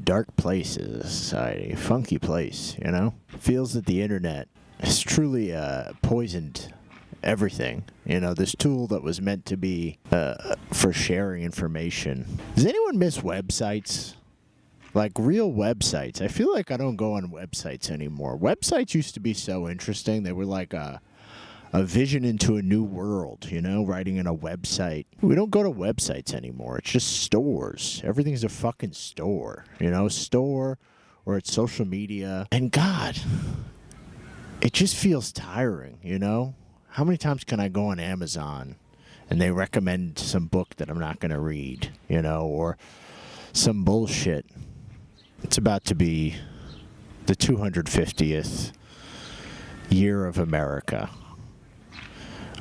dark place as a society, funky place, you know? Feels that the internet has truly poisoned everything. You know, this tool that was meant to be for sharing information. Does anyone miss websites? Like real websites. I feel like I don't go on websites anymore. Websites used to be so interesting. They were like a vision into a new world, you know, writing in a website. We don't go to websites anymore. It's just stores. Everything's a fucking store, you know, store or it's social media. And God, it just feels tiring, you know? How many times can I go on Amazon and they recommend some book that I'm not going to read, you know, or some bullshit? It's about to be the 250th year of America.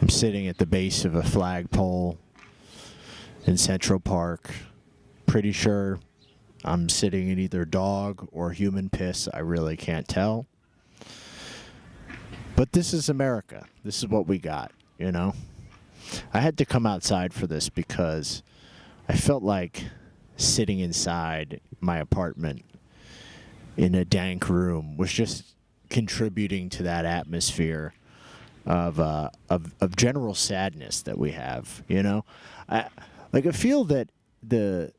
I'm sitting at the base of a flagpole in Central Park. Pretty sure I'm sitting in either dog or human piss. I really can't tell. But this is America. This is what we got, you know? I had to come outside for this because I felt like sitting inside my apartment in a dank room was just contributing to that atmosphere of general sadness that we have, you know? I feel that the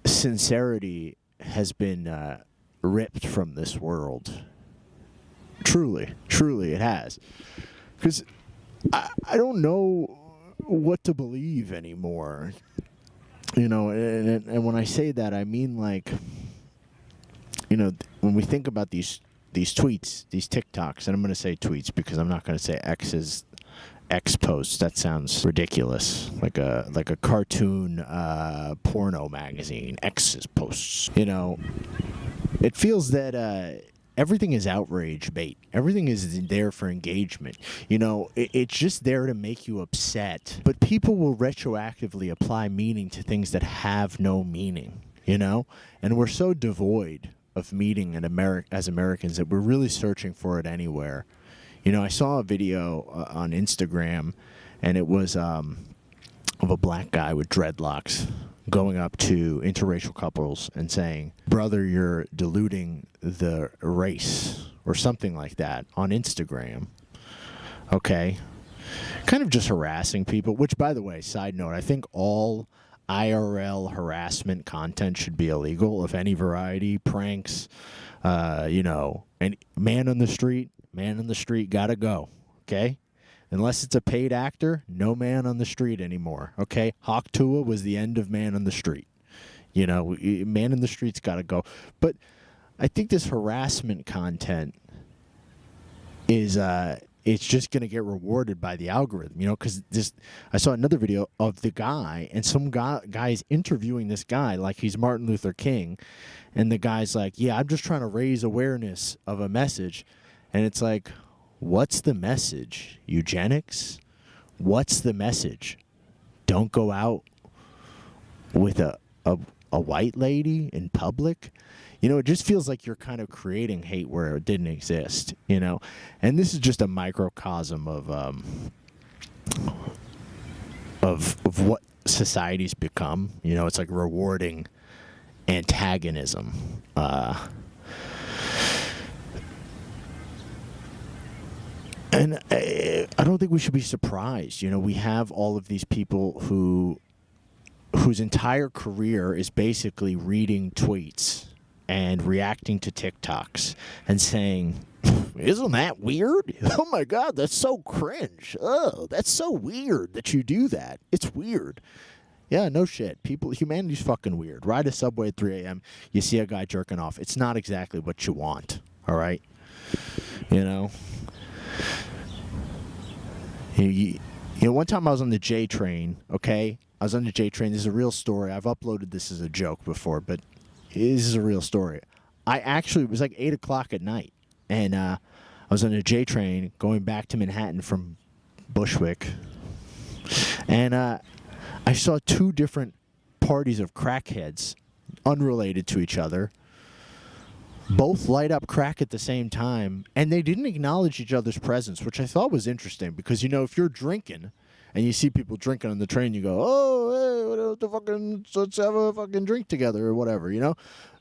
sincerity has been ripped from this world. Truly it has. Because I don't know what to believe anymore. You know, and when I say that, I mean like, you know, when we think about these tweets, these TikToks, and I'm going to say tweets because I'm not going to say X posts. That sounds ridiculous, like a cartoon porno magazine. X's posts. You know, it feels that everything is outrage bait. Everything is there for engagement. You know, it's just there to make you upset. But people will retroactively apply meaning to things that have no meaning, you know? And we're so devoid of meaning as Americans that we're really searching for it anywhere. You know, I saw a video on Instagram, and it was of a black guy with dreadlocks going up to interracial couples and saying, "Brother, you're diluting the race," or something like that on Instagram. Okay. Kind of just harassing people, which, by the way, side note, I think all IRL harassment content should be illegal of any variety. Pranks, you know, and man on the street gotta go, okay? Unless it's a paid actor, no man on the street anymore, okay? Hawk Tuah was the end of man on the street. You know, man in the street's gotta go. But I think this harassment content is it's just going to get rewarded by the algorithm, you know, because I saw another video of the guy, and some guy's interviewing this guy like he's Martin Luther King, and the guy's like, "Yeah, I'm just trying to raise awareness of a message," and it's like, what's the message? Eugenics? What's the message? Don't go out with a white lady in public? You know, it just feels like you're kind of creating hate where it didn't exist, you know? And this is just a microcosm of what society's become. You know, it's like rewarding antagonism. And I don't think we should be surprised. You know, we have all of these people whose entire career is basically reading tweets and reacting to TikToks and saying, "Isn't that weird? Oh my God, that's so cringe. Oh, that's so weird that you do that. It's weird." Yeah, no shit. Humanity's fucking weird. Ride a subway at 3 a.m., you see a guy jerking off. It's not exactly what you want, all right? You know? You know, one time I was on the J train, okay? I was on the J train. This is a real story. I've uploaded this as a joke before, but this is a real story. It was like 8 o'clock at night, and I was on a J train going back to Manhattan from Bushwick, and I saw two different parties of crackheads, unrelated to each other, both light up crack at the same time, and they didn't acknowledge each other's presence, which I thought was interesting because, you know, if you're drinking and you see people drinking on the train, you go, "Oh, hey, let's have a fucking drink together," or whatever, you know?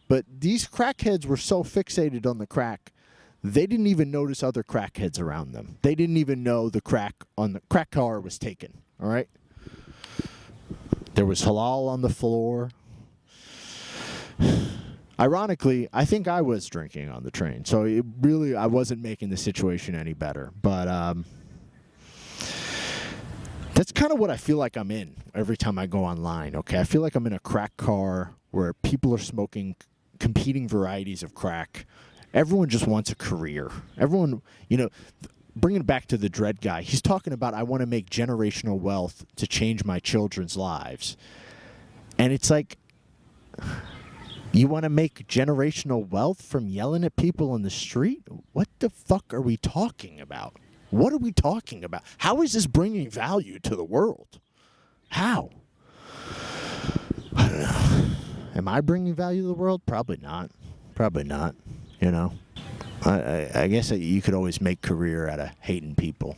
But these crackheads were so fixated on the crack, they didn't even notice other crackheads around them. They didn't even know the crack on the crack car was taken. All right? There was halal on the floor. Ironically, I think I was drinking on the train, so I wasn't making the situation any better. But that's kind of what I feel like I'm in every time I go online, okay? I feel like I'm in a crack car where people are smoking competing varieties of crack. Everyone just wants a career. Everyone, bringing it back to the Dread guy, he's talking about, I want to make generational wealth to change my children's lives. And it's like, you want to make generational wealth from yelling at people in the street? What the fuck are we talking about? What are we talking about? How is this bringing value to the world? How? I don't know. Am I bringing value to the world? Probably not. Probably not. I guess you could always make career out of hating people.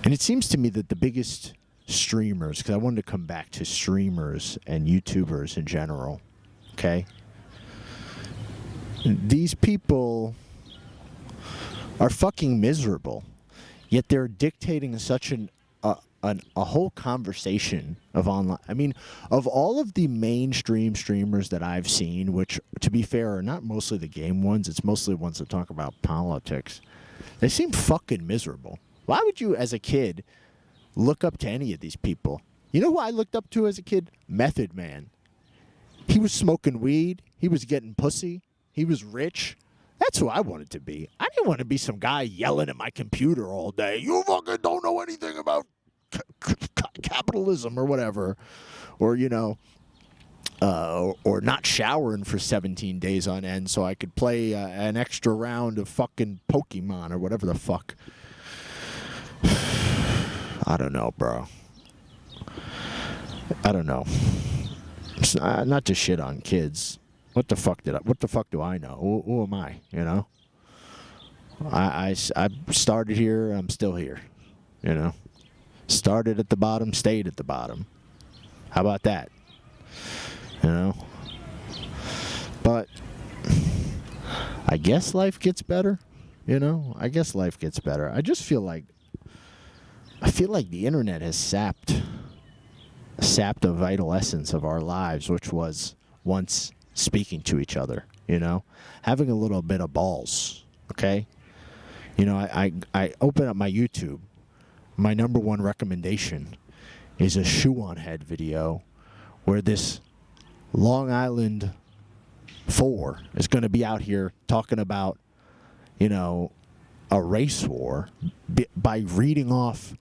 And it seems to me that the biggest streamers, because I wanted to come back to streamers and YouTubers in general, okay? These people are fucking miserable. Yet they're dictating such a whole conversation of online. I mean, of all of the mainstream streamers that I've seen, which, to be fair, are not mostly the game ones, it's mostly ones that talk about politics, they seem fucking miserable. Why would you, as a kid, look up to any of these people? You know who I looked up to as a kid? Method Man. He was smoking weed. He was getting pussy. He was rich. That's who I wanted to be. I didn't want to be some guy yelling at my computer all day. You fucking don't know anything about capitalism or whatever. Or, or not showering for 17 days on end so I could play an extra round of fucking Pokemon or whatever the fuck. I don't know, bro. I don't know. It's not to shit on kids. What the fuck do I know? Who am I, I started here, I'm still here, Started at the bottom, stayed at the bottom. How about that? But I guess life gets better, I guess life gets better. I feel like the internet has sapped the vital essence of our lives, which was once speaking to each other, having a little bit of balls, okay? I open up my YouTube. My number one recommendation is a Shoe-on Head video where this Long Island 4 is going to be out here talking about, a race war by reading off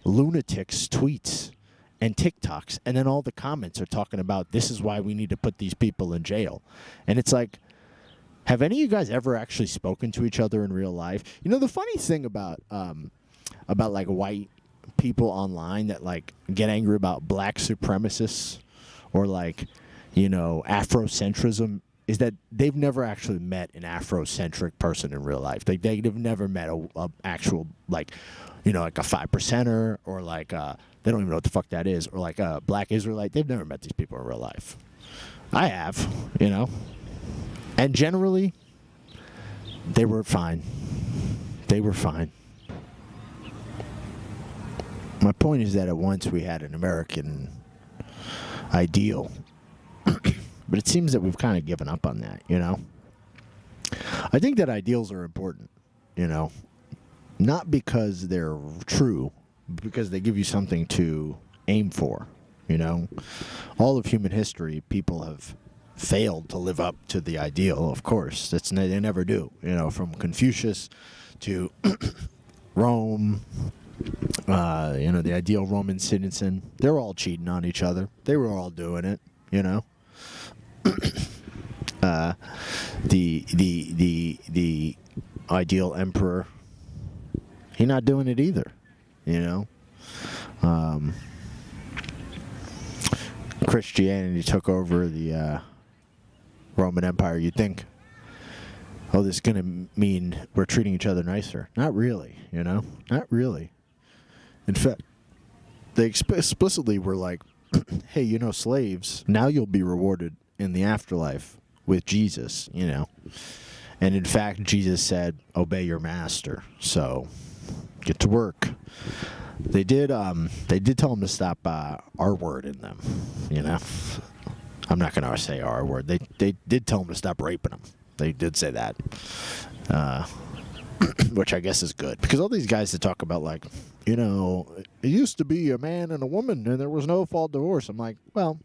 lunatics' tweets and TikToks, and then all the comments are talking about this is why we need to put these people in jail. And it's like, have any of you guys ever actually spoken to each other in real life? The funny thing about like white people online that like get angry about black supremacists or like, Afrocentrism is that they've never actually met an Afrocentric person in real life. They've never met a actual like, like a 5%er or like they don't even know what the fuck that is, or like a black Israelite. They've never met these people in real life. I have, and generally they were fine. They were fine. My point is that at once we had an American ideal, but it seems that we've kind of given up on that, I think that ideals are important, not because they're true, but because they give you something to aim for, All of human history, people have failed to live up to the ideal, of course. They never do, from Confucius to Rome, the ideal Roman citizen. They're all cheating on each other. They were all doing it, the ideal emperor, he not doing it either, Christianity took over the Roman Empire. You'd think, oh, this is going to mean we're treating each other nicer. Not really, not really. In fact, they explicitly were like, hey, slaves, now you'll be rewarded in the afterlife with Jesus, you know. And in fact, Jesus said, obey your master. So get to work. They did tell him to stop R word in them, you know. I'm not going to say R word. They did tell him to stop raping them. They did say that. Which I guess is good. Because all these guys that talk about, like, you know, it used to be a man and a woman and there was no fault divorce. I'm like, well,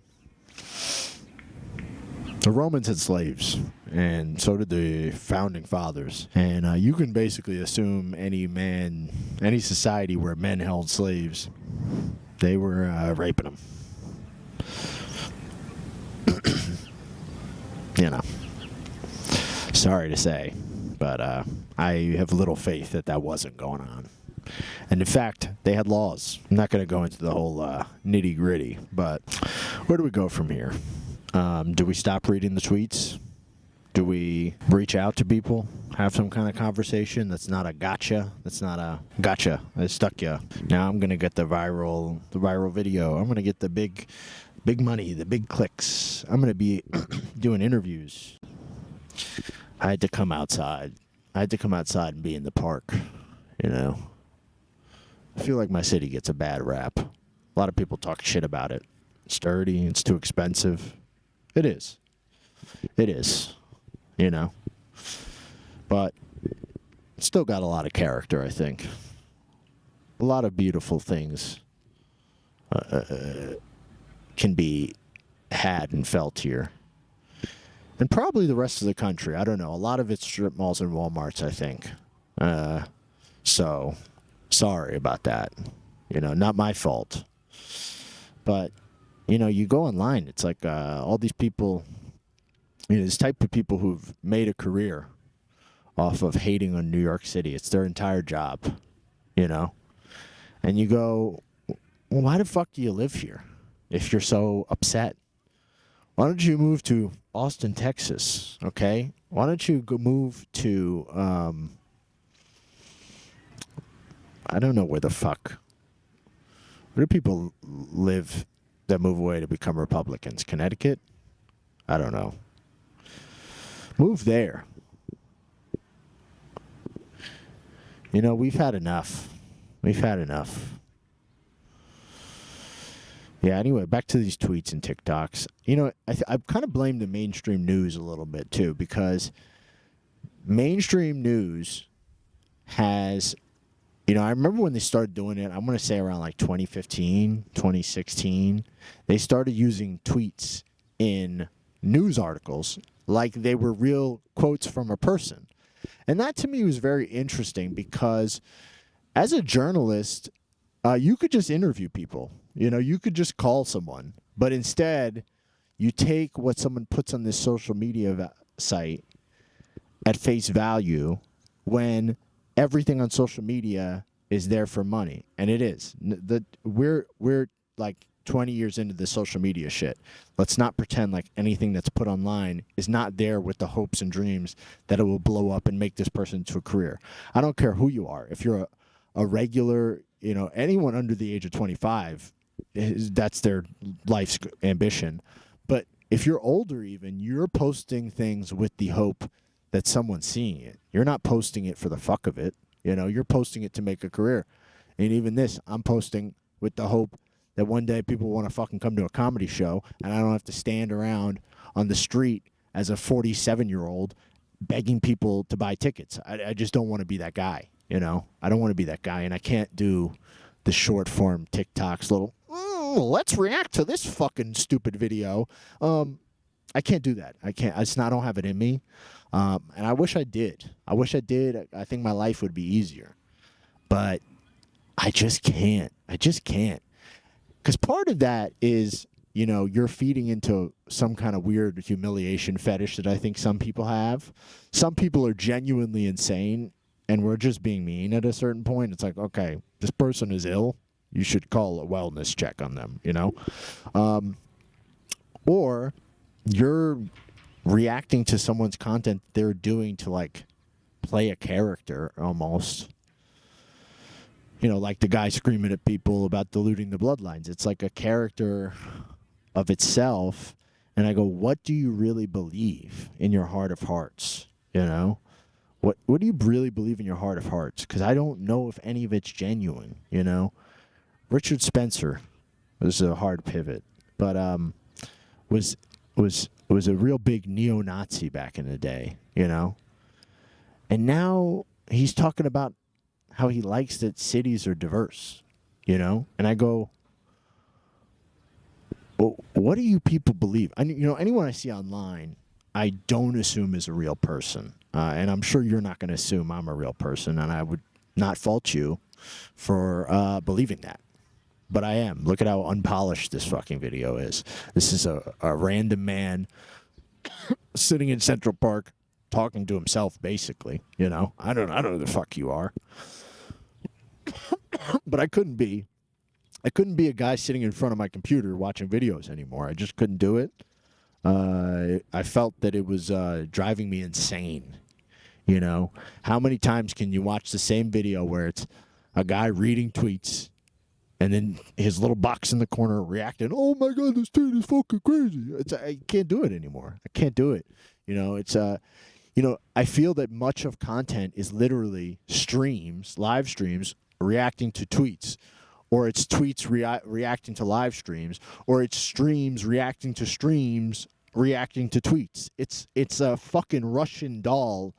the Romans had slaves, and so did the founding fathers. And you can basically assume any society where men held slaves, they were raping them. You know. Sorry to say, but I have little faith that wasn't going on. And in fact, they had laws. I'm not going to go into the whole nitty-gritty, but where do we go from here? Do we stop reading the tweets? Do we reach out to people, have some kind of conversation that's not a gotcha? That's not a gotcha. I stuck you. Now I'm going to get the viral video. I'm going to get the big money, the big clicks. I'm going to be doing interviews. I had to come outside. And be in the park, you know. I feel like my city gets a bad rap. A lot of people talk shit about it. It's dirty. It's too expensive. It is. You know. But it's still got a lot of character, I think. A lot of beautiful things can be had and felt here. And probably the rest of the country. I don't know. A lot of it's strip malls and Walmarts, I think. So, sorry about that. You know, not my fault. But, you know, you go online. It's like all these people, you know, this type of people who've made a career off of hating on New York City. It's their entire job, you know. And you go, well, why the fuck do you live here if you're so upset? Why don't you move to Austin, Texas, okay? Why don't you go move to, I don't know where the fuck. Where do people live that move away to become Republicans? Connecticut? I don't know. Move there. You know, we've had enough. Yeah, anyway, back to these tweets and TikToks. You know, I kind of blame the mainstream news a little bit, too, because mainstream news has, you know, I remember when they started doing it, I'm going to say around like 2015, 2016, they started using tweets in news articles like they were real quotes from a person. And that to me was very interesting because as a journalist, you could just interview people. You know, you could just call someone. But instead, you take what someone puts on this social media site at face value when everything on social media is there for money. And it is. We're like 20 years into the social media shit. Let's not pretend like anything that's put online is not there with the hopes and dreams that it will blow up and make this person into a career. I don't care who you are. If you're a regular, you know, anyone under the age of 25, that's their life's ambition. But if you're older even, you're posting things with the hope that someone's seeing it. You're not posting it for the fuck of it. You know, you're posting it to make a career. And even this, I'm posting with the hope that one day people want to fucking come to a comedy show and I don't have to stand around on the street as a 47-year-old begging people to buy tickets. I just don't want to be that guy, you know. I don't want to be that guy, and I can't do the short-form TikToks, little, let's react to this fucking stupid video. I can't do that. I can't. I don't have it in me. And I wish I did. I think my life would be easier. But I just can't. Because part of that is, you know, you're feeding into some kind of weird humiliation fetish that I think some people have. Some people are genuinely insane, and we're just being mean at a certain point. It's like, okay, this person is ill. You should call a wellness check on them, you know? Or you're reacting to someone's content they're doing to, like, play a character almost. You know, like the guy screaming at people about diluting the bloodlines. It's like a character of itself, And I go, what do you really believe in your heart of hearts? You know? What do you really believe in your heart of hearts? Because I don't know if any of it's genuine, you know? Richard Spencer was a hard pivot, but was was a real big neo-Nazi back in the day, you know? And now he's talking about how he likes that cities are diverse, you know? And I go, well, what do you people believe? Anyone I see online, I don't assume is a real person. And I'm sure you're not going to assume I'm a real person, and I would not fault you for believing that. But I am. Look at how unpolished this fucking video is. This is a random man sitting in Central Park talking to himself, basically. You know, I don't know who the fuck you are. But I couldn't be a guy sitting in front of my computer watching videos anymore. I just couldn't do it. I felt that it was driving me insane. You know, how many times can you watch the same video where it's a guy reading tweets and then his little box in the corner reacting, oh my God, this tweet is fucking crazy. I can't do it anymore. I can't do it. You know, I feel that much of content is literally live streams, reacting to tweets. Or it's tweets reacting to live streams, or it's streams reacting to streams reacting to tweets. It's a fucking Russian doll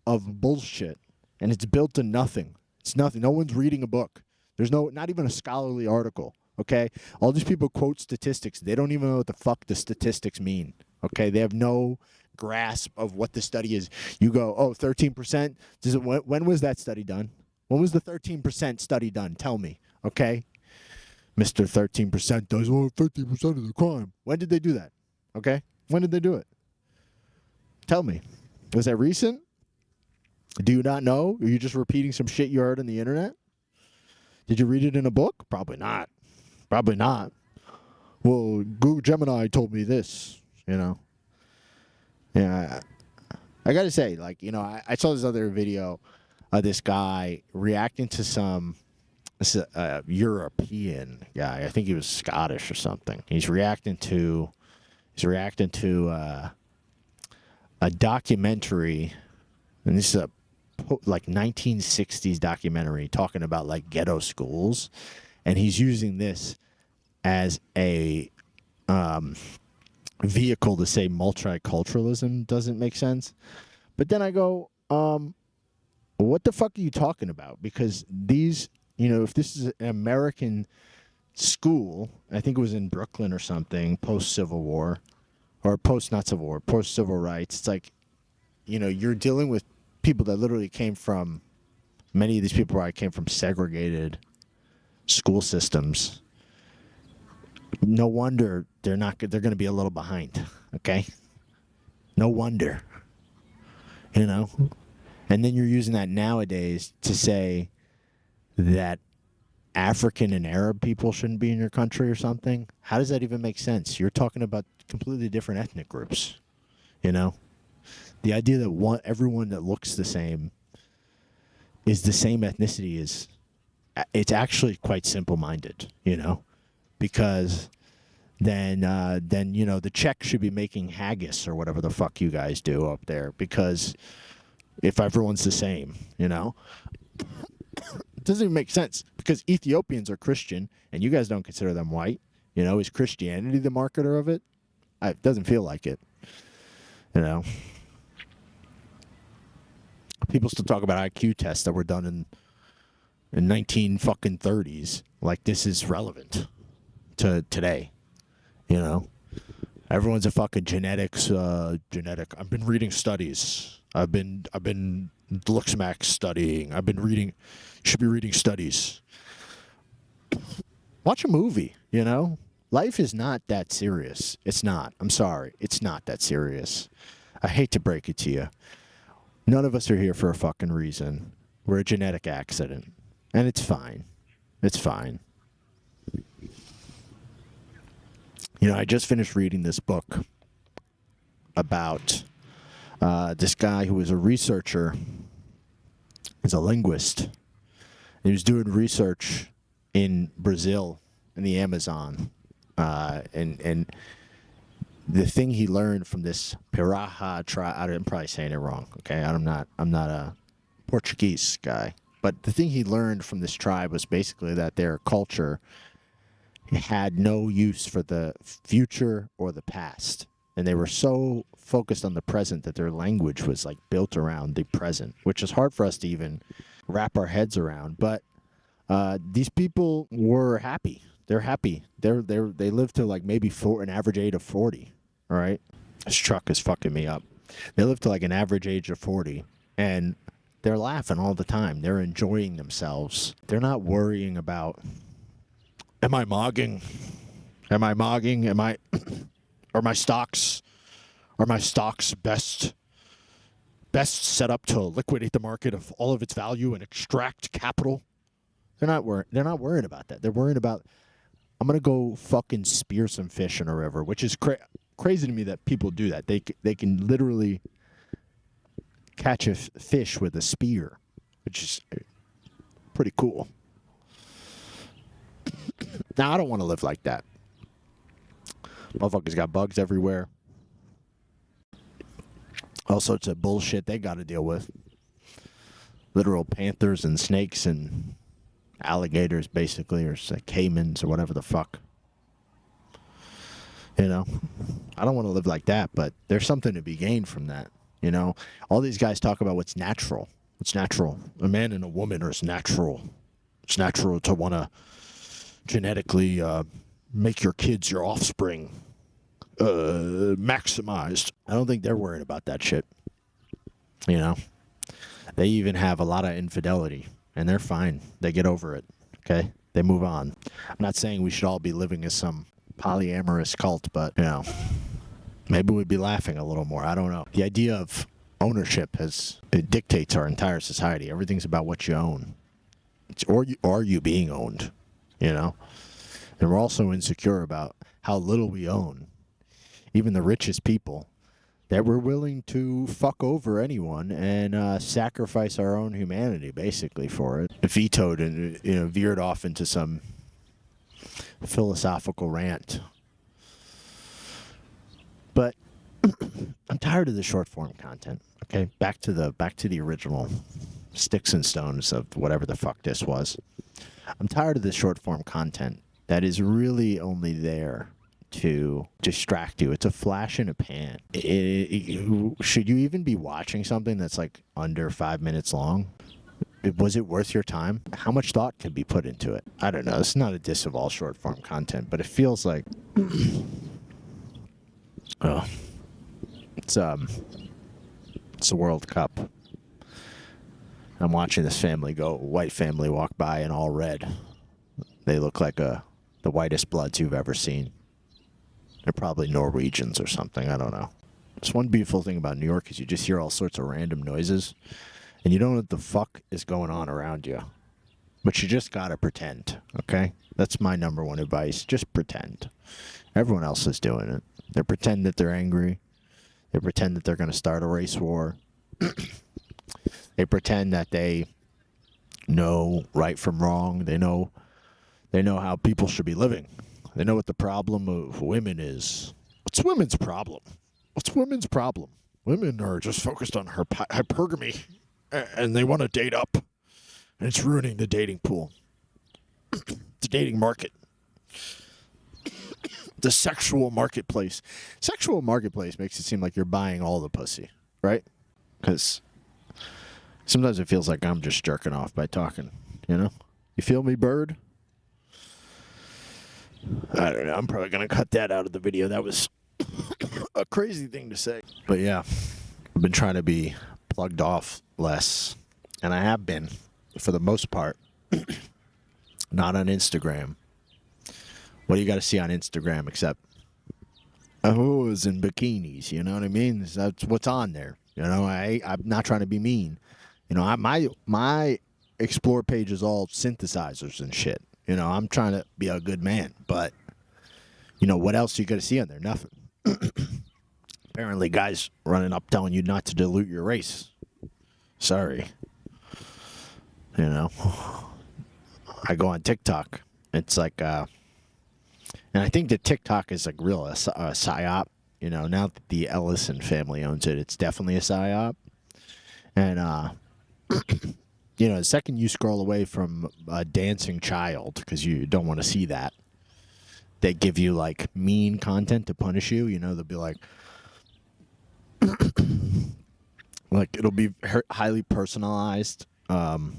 of bullshit, and it's built to nothing. It's nothing. No one's reading a book. There's not even a scholarly article. Okay, all these people quote statistics. They don't even know what the fuck the statistics mean. Okay, they have no grasp of what the study is. You go, 13%. When was that study done? When was the 13% study done? Tell me. Okay? Mr. 13% does 50% of the crime. When did they do that? Okay? When did they do it? Tell me. Was that recent? Do you not know? Are you just repeating some shit you heard on the internet? Did you read it in a book? Probably not. Probably not. Well, Google Gemini told me this, you know. Yeah. I got to say, like, you know, I saw this other video of this guy reacting to some European guy. I think he was Scottish or something. He's reacting to a documentary, and this is a like 1960s documentary talking about like ghetto schools, and he's using this as a vehicle to say multiculturalism doesn't make sense. But then I go, what the fuck are you talking about? Because these, you know, if this is an American school, I think it was in Brooklyn or something, post-Civil War, or not Civil War, post-Civil Rights, it's like, you know, you're dealing with people that literally many of these people probably came from segregated school systems. No wonder they're going to be a little behind, okay? No wonder, you know? And then you're using that nowadays to say that African and Arab people shouldn't be in your country or something. How does that even make sense? You're talking about completely different ethnic groups, you know? The idea that everyone that looks the same is the same ethnicity it's actually quite simple-minded, you know? Because then you know, the Czech should be making haggis or whatever the fuck you guys do up there, because if everyone's the same, you know? It doesn't even make sense, because Ethiopians are Christian, and you guys don't consider them white. You know, is Christianity the marketer of it? It doesn't feel like it, you know? People still talk about IQ tests that were done in 1930s, like this is relevant to today, you know? Everyone's a fucking genetic. I've been reading studies. I've been Looksmack studying. You should be reading studies. Watch a movie, you know? Life is not that serious. It's not. I'm sorry. It's not that serious. I hate to break it to you. None of us are here for a fucking reason. We're a genetic accident. And it's fine. It's fine. You know, I just finished reading this book about this guy who was a researcher. He's a linguist. He was doing research in Brazil, in the Amazon. And the thing he learned from this Piraha tribe, I'm probably saying it wrong, okay? I'm not a Portuguese guy. But the thing he learned from this tribe was basically that their culture had no use for the future or the past. And they were so focused on the present that their language was like built around the present, which is hard for us to even wrap our heads around. But these people were happy. They're happy. They live to like maybe an average age of 40. All right, this truck is fucking me up. They live to like an average age of 40, and they're laughing all the time. They're enjoying themselves. They're not worrying about, am I mogging? Am I mogging? Are my stocks best set up to liquidate the market of all of its value and extract capital? They're not worried about that. They're worried about, I'm gonna go fucking spear some fish in a river, which is crazy to me that people do that. They can literally catch a fish with a spear, which is pretty cool. Now, I don't want to live like that. Motherfuckers got bugs everywhere. All sorts of bullshit they got to deal with. Literal panthers and snakes and alligators, basically, or caimans or whatever the fuck. You know, I don't want to live like that, but there's something to be gained from that. You know, all these guys talk about what's natural. What's natural? A man and a woman are natural. It's natural to want to genetically make your kids, your offspring, maximized. I don't think they're worried about that shit. You know, they even have a lot of infidelity, and they're fine. They get over it. Okay, they move on. I'm not saying we should all be living as some polyamorous cult, but you know, maybe we'd be laughing a little more. I don't know. The idea of ownership it dictates our entire society. Everything's about what you own. Are you being owned? You know, and we're also insecure about how little we own. Even the richest people, that we're willing to fuck over anyone and sacrifice our own humanity basically for it. Vetoed and veered off into some philosophical rant. But I'm tired of the short form content. Okay, back to the original sticks and stones of whatever the fuck this was. I'm tired of the short form content that is really only there to distract you. It's a flash in a pan. Should you even be watching something that's like under 5 minutes long? Was it worth your time? How much thought can be put into it? I don't know. It's not a diss of all short form content, but it feels like it's the World Cup. I'm watching this white family walk by in all red. They look like the whitest bloods you've ever seen. They're probably Norwegians or something. I don't know. Just one beautiful thing about New York is you just hear all sorts of random noises, and you don't know what the fuck is going on around you. But you just gotta pretend, okay? That's my number one advice. Just pretend. Everyone else is doing it. They pretend that they're angry. They pretend that they're going to start a race war. They pretend that they know right from wrong. They know how people should be living. They know what the problem of women is. What's women's problem? What's women's problem? Women are just focused on hypergamy, and they want to date up, and it's ruining the dating pool. The dating market. The sexual marketplace. Sexual marketplace makes it seem like you're buying all the pussy, right? Because sometimes it feels like I'm just jerking off by talking, you know? You feel me, bird? I don't know. I'm probably going to cut that out of the video. That was a crazy thing to say. But yeah, I've been trying to be plugged off less. And I have been, for the most part. Not on Instagram. What do you got to see on Instagram except hoes and bikinis? You know what I mean? That's what's on there. You know, I'm not trying to be mean. You know, my explore page is all synthesizers and shit. You know, I'm trying to be a good man, but you know what else you got to see on there? Nothing. Apparently, guys running up telling you not to dilute your race. Sorry. You know, I go on TikTok. It's like, and I think that TikTok is like real a psyop. You know, now that the Ellison family owns it, it's definitely a psyop. And you know, the second you scroll away from a dancing child because you don't want to see that, they give you like mean content to punish you. You know, they'll be like it'll be highly personalized, highly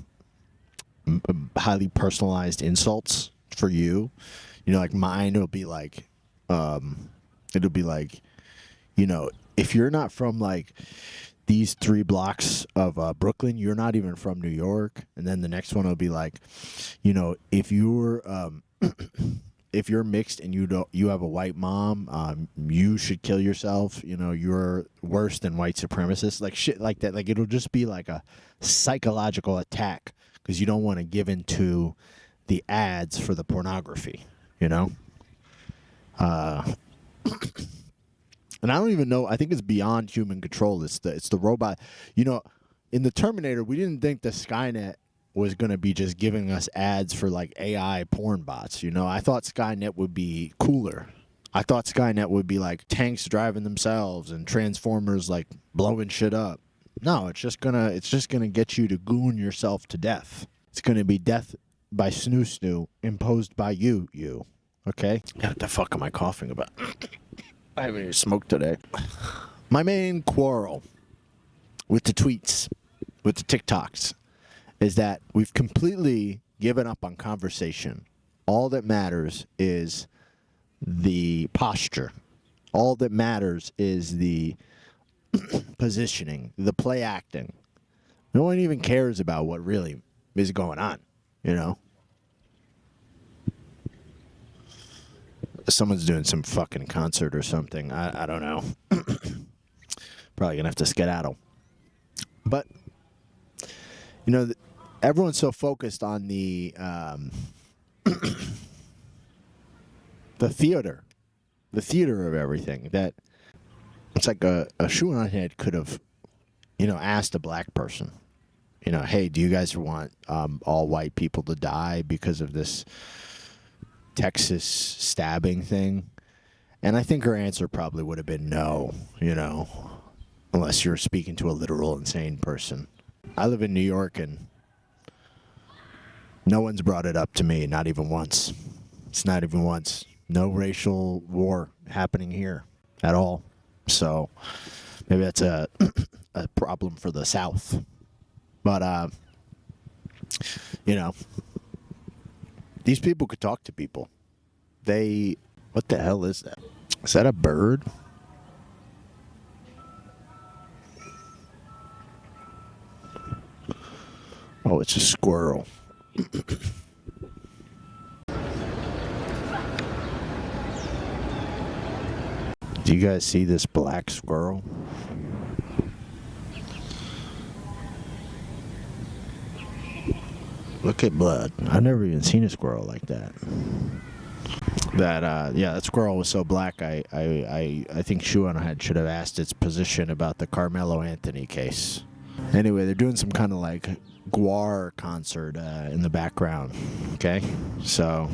personalized insults for you. You know, like mine, it'll be like, you know, if you're not from like these 3 blocks of Brooklyn, you're not even from New York. And then the next one will be like, you know, if you're if you're mixed and you have a white mom, you should kill yourself. You know, you're worse than white supremacists. Like shit like that. Like it'll just be like a psychological attack because you don't want to give into the ads for the pornography. You know. And I don't even know. I think it's beyond human control. It's the robot. You know, in the Terminator, we didn't think the Skynet was going to be just giving us ads for like AI porn bots. You know, I thought Skynet would be cooler. I thought Skynet would be like tanks driving themselves and Transformers like blowing shit up. No, it's just gonna get you to goon yourself to death. It's gonna be death by snoo imposed by you. Okay? What the fuck am I coughing about? I haven't even smoked today. My main quarrel with the tweets, with the TikToks, is that we've completely given up on conversation. All that matters is the posture. All that matters is the positioning, the play acting. No one even cares about what really is going on, you know? Someone's doing some fucking concert or something. I don't know. Probably gonna have to skedaddle. But you know, everyone's so focused on the theater of everything that it's like a shoe on head could have, you know, asked a black person, you know, hey, do you guys want all white people to die because of this Texas stabbing thing? And I think her answer probably would have been no, you know, unless you're speaking to a literal insane person. I live in New York and no one's brought it up to me, not even once. It's not even once. No racial war happening here at all. So maybe that's a problem for the South. But, you know, these people could talk to people. What the hell is that? Is that a bird? Oh, it's a squirrel. Do you guys see this black squirrel? Look at blood. I've never even seen a squirrel like that. That squirrel was so black. I think Shoe on Head should have asked its position about the Carmelo Anthony case. Anyway, they're doing some kind of like Gwar concert in the background. Okay, so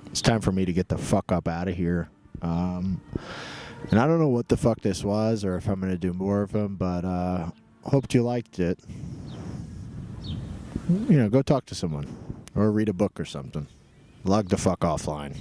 it's time for me to get the fuck up out of here. And I don't know what the fuck this was, or if I'm gonna do more of them, but hoped you liked it. You know, go talk to someone or read a book or something. Log the fuck offline.